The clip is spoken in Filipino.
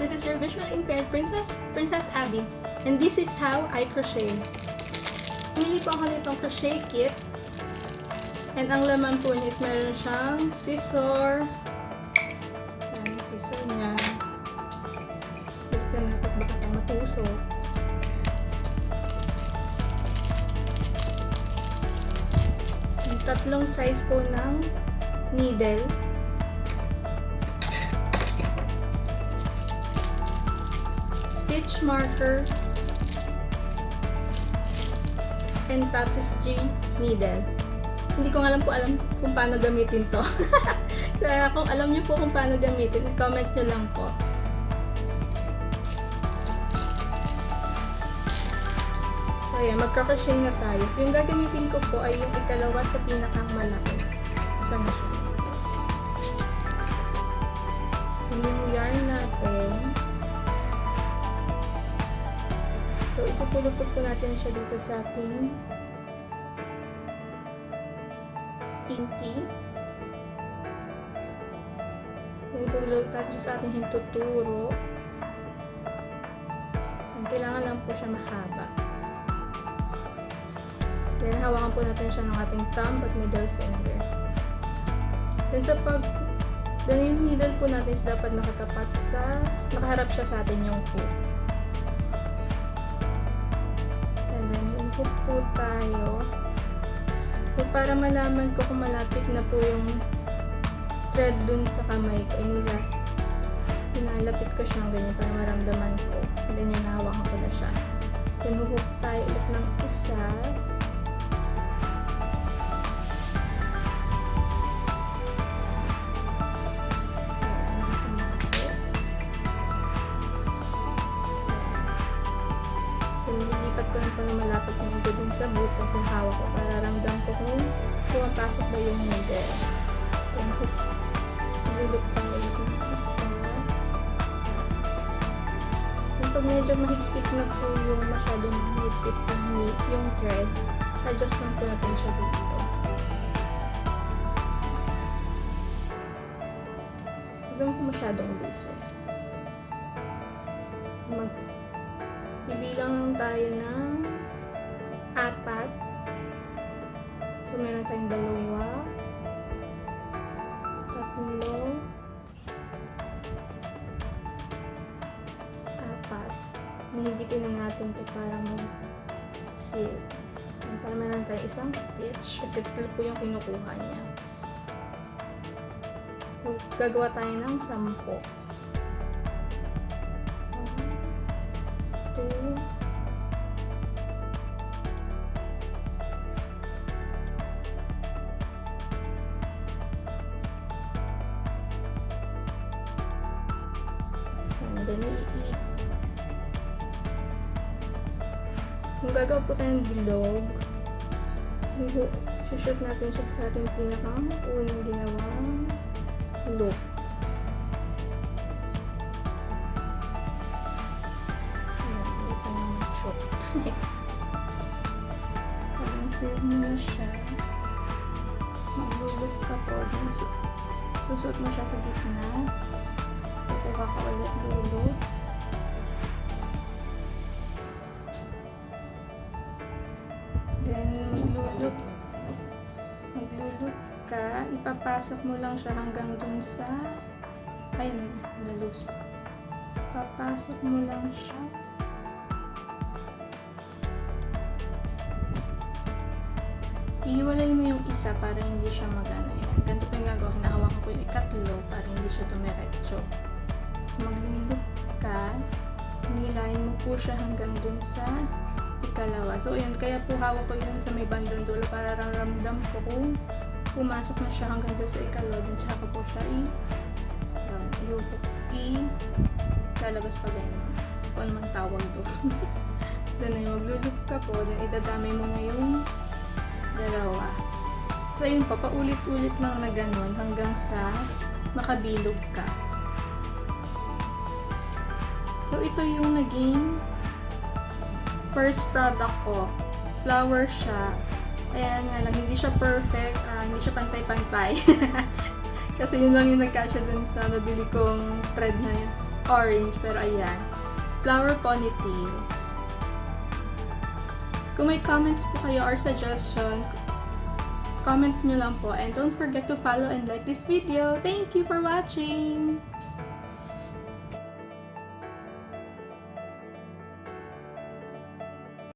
This is your visually impaired Princess Abby. And this is how I crochet. Pumili po ako nitong crochet kit. And ang laman po niya is meron siyang scissor. Yan, yung scissor niya. Balikan natin baka tayo matusok. Yung tatlong size po ng needle. Stitch marker. And tapestry needle. Hindi ko alam kung paano gamitin to. Kaya kung alam niyo po kung paano gamitin, comment nyo lang po. So ayan, magka-crochet na tayo. So yung gagamitin ko po ay yung ikalawa sa pinakang malaki. Saan na siya? Yung yarn natin. So ipupulupot po natin siya dito sa ating pinky. May pulupot natin sa ating hintuturo. And kailangan lang po siya mahaba. Then hawakan po natin siya ng ating thumb at middle finger. Then sa yung needle po natin is dapat nakaharap siya sa atin yung hook. And then yung hook po tayo. So, para malaman ko kung malapit na po yung thread dun sa kamay ko, pinalapit ko siyang ganyan para maramdaman ko. And then yung nahawakan ko na siya. Then huhook tayo ulit ng isa. Nilipat ko lang na malapit yung ito dun sa butas yung hawak ko para ramdam ko kung pumapasok ba yung needle. Nilulok tayo yung isa. Pag medyo mahigpit na po yung masyadong mahigpit yung thread, adjust lang po natin siya dito. Huwag mo masyadong loose. Bibilang lang tayo ng 4. So, meron tayong 2, 3, 4. Nahigitin na natin ito para mag-seal. Para meron tayong isang stitch kasi ito po yung kinukuha niya. So, gagawa tayo ng 10. 1, 2, and then kung gagawa po tayong bilog, shoot natin siya sa ating pinakang unang ginawang loop. Save mo na siya. Maglulog ka po. Susot mo siya sa gitna. Kukuha ka ulit lulog. Then, maglulog ka. Ipapasok mo lang siya hanggang dun sa ayun, na-loose. Papasok mo lang siya. Ihiwalay mo yung isa para hindi siya magano yan. Ganito po yung gagawin. Hinahawakan ko yung ikatlo para hindi siya dumiretso. So, maglulog ka. Nilayin mo po siya hanggang dun sa ikalawa. So, yun. Kaya po hawak ko yun sa may bandang dulo para ramdam ko kung pumasok na siya hanggang dun sa ikalawa. Then, tsaka po siya lalabas pa ganyan. Kung ano man tawag doon. Then, maglulog ka po. Then, idadamay mo na yung dalawa. So, yun pa, paulit-ulit lang na ganun hanggang sa makabilog ka. So, ito yung naging first product ko. Flower siya. Ayan nga lang, hindi siya perfect, hindi siya pantay-pantay. Kasi yun lang yung nagkasya dun sa nabili kong thread na yun. orange, pero ayan. Flower ponytail. Kung may comments po kayo or suggestion, comment nyo lang po. And don't forget to follow and like this video. Thank you for watching!